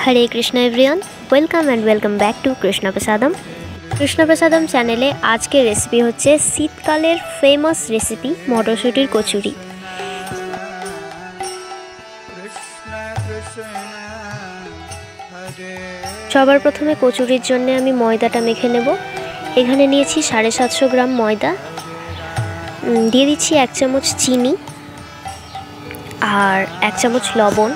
Hare Krishna everyone, welcome and welcome back to Krishna Prasadam चैनेले आज के रेसिपी होच्छे शीतकालेर फेमस रेसिपि मटरशुटिर कचुरी। सबार प्रथमे कचुरिर जन्य आमी मयदाटा मेखे नेब। एखाने नियेछि 750 ग्राम मयदा, दिए दिচ্ছি 1 चामच चीनी और 1 चामच लवण।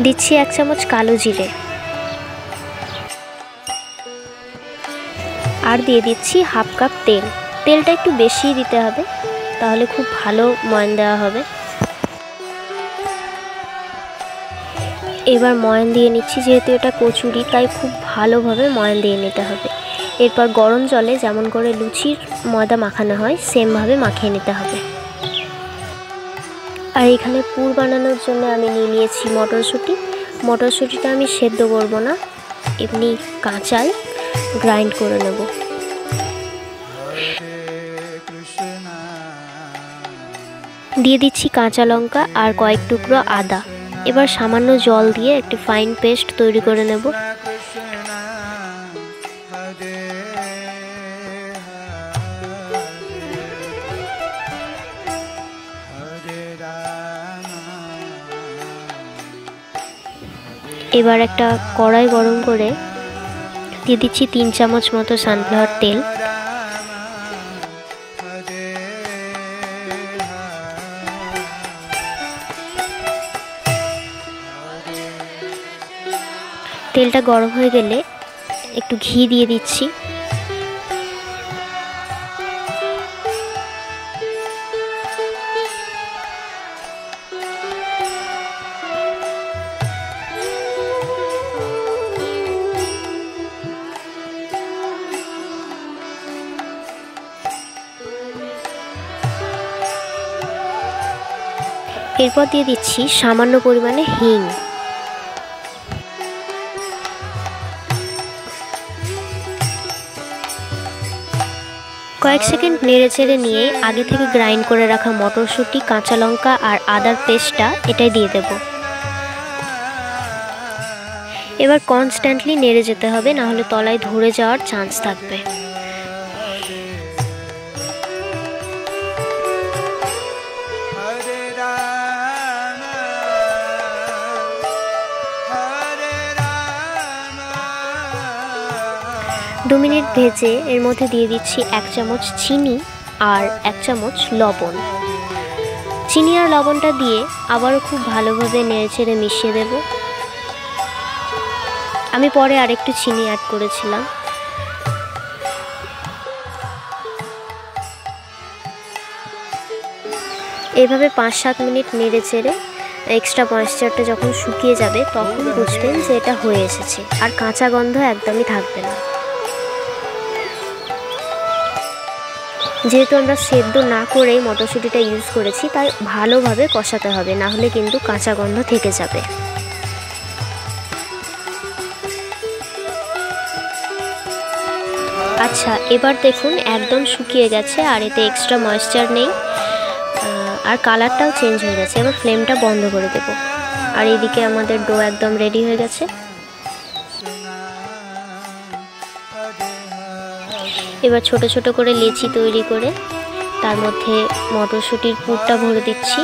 दिচ্ছি 1 चामच कालो जिरे और दिए दिচ্ছি हाफ कप तेल। तेलटा एकटू बेशी दिते हबे, ताहले खूब भालो मयन देওয়া হবে। एबार मयन दिए निচ্ছি, जेहेतु एटा कचुरी ताई खूब भालोभाবে मयन दिए निते हबे। एरपर गरम जले जेमन करे लुचिर मयदा माखानो हय सेम भावे माखिয়ে निते हबे। और एखाने पुर बानानोर जन्य आमी निये निয়েছি मटरशुटी। मटरशुटीटा आमी सेদ্ধ करब ना, एमনি काँचाई ग्राइंड करे नेब। दिए दिচ্ছি काँचा लंका और कयेक टुकरो आदा। एबार सामान्य जल दिए एक फाइन पेस्ट तैरी करे नेब। एबार एक कड़ाई गरम करे दिए दिচ্ছি 3 चामच मतो सानफ्लावर तेल। तेलटा गरम हो गेले एकटू घी दिए दिচ্ছি। एरपर दिए दिচ্ছি सामान्य परिमाणे हिंग। कयेक सेकेंड नेड़े चेड़े निये आगे थेके ग्राइंड करे रखा मटरशुटी, काँचा लंका और आदार पेस्टटा एटाई दिए देब। एबार कन्स्टैंटली नेड़े जेते हबे, ना होले तलाय धरे जाओयार चान्स थाकबे। दो मिनट भेजे एर मध्य दिए दिচ্ছি 1 चामच चीनी और 1 चामच लवण। चीनी और लवणटा दिए आबारो खूब भालोभाবে नेড়েচেড়ে मिशिয়ে देब। आमी परे आरेकटू चीनी ऐड करेছিলাম। एभाবে 5-7 मिनट नेড়েচেড়ে एक्सट्रा मয়েশ্চারটা যখন শুকিয়ে যাবে তখন বুঝবেন যে এটা হয়ে এসেছে আর কাঁচা গন্ধ একদমই থাকবে না। যেহেতু আমরা সেদ্ধ না করেই মটরশুঁটিটা ইউজ করেছি তাই ভালোভাবে কষাতে হবে, না হলে কিন্তু কাঁচা গন্ধ থেকে যাবে। আচ্ছা, এবার দেখুন একদম শুকিয়ে গেছে আর এতে এক্সট্রা ময়েশ্চার নেই আর কালারটাও চেঞ্জ হয়ে গেছে। এবার ফ্লেমটা বন্ধ করে দেব। আর এইদিকে আমাদের ডো একদম রেডি হয়ে গেছে। এবার ছোট ছোট করে লেচি তৈরি করে তার মধ্যে মটরশুঁটির পুরটা ভরে দিচ্ছি।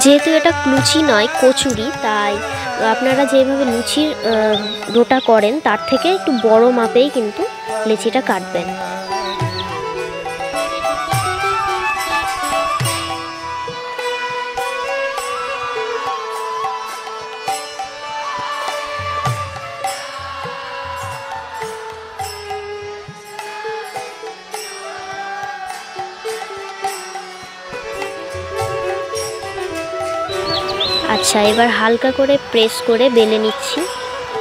যেহেতু এটা লুচি নয় কচুরি, তাই আপনারা যেভাবে লুচির ডোটা করেন তার থেকে একটু বড় মাপেই কিন্তু লেচিটা কাটবেন। अच्छा, एबार हालका करे प्रेस करे बेले निচ্ছি।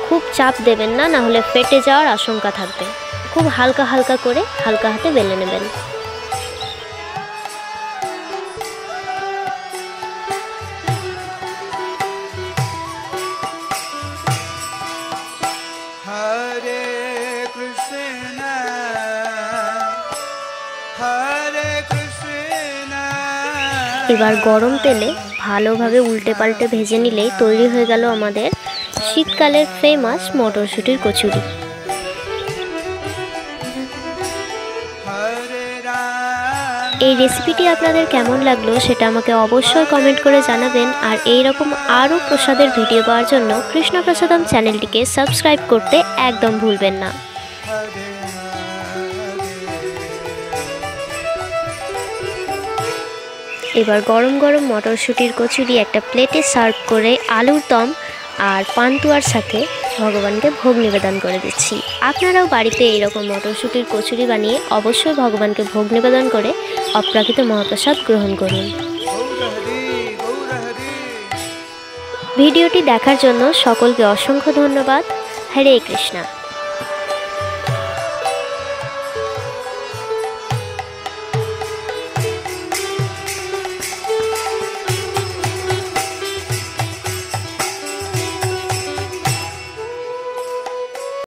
खूब चाप देবেন না, ना होले फेटे जाওয়ার आशंका থাকবে। खूब हालका हालका करे हालका हाथे बेले नेবেন। এবার গরম তেলে ভালোভাবে উল্টে পাল্টে ভেজে নিলেই তৈরি হয়ে গেল আমাদের শীতকালের ফেমাস মটরশুঁটির কচুরি। এই রেসিপিটি আপনাদের কেমন লাগলো সেটা আমাকে অবশ্যই কমেন্ট করে জানাবেন। আর এই রকম আরও প্রসাদের ভিডিও পাওয়ার জন্য কৃষ্ণপ্রসাদম চ্যানেলটিকে সাবস্ক্রাইব করতে একদম ভুলবেন না। এবার গরম গরম মটরশুঁটির কচুরি একটা প্লেটে সার্ভ করে আলুর দম আর পান্তুয়ার সাথে ভগবানকে ভোগ নিবেদন করে দিচ্ছি। আপনারাও বাড়িতে এইরকম মটরশুঁটির কচুরি বানিয়ে অবশ্যই ভগবানকে ভোগ নিবেদন করে অপ্রাকৃত মহাপ্রসাদ গ্রহণ করুন। ভিডিওটি দেখার জন্য সকলকে অসংখ্য ধন্যবাদ। হরে কৃষ্ণা।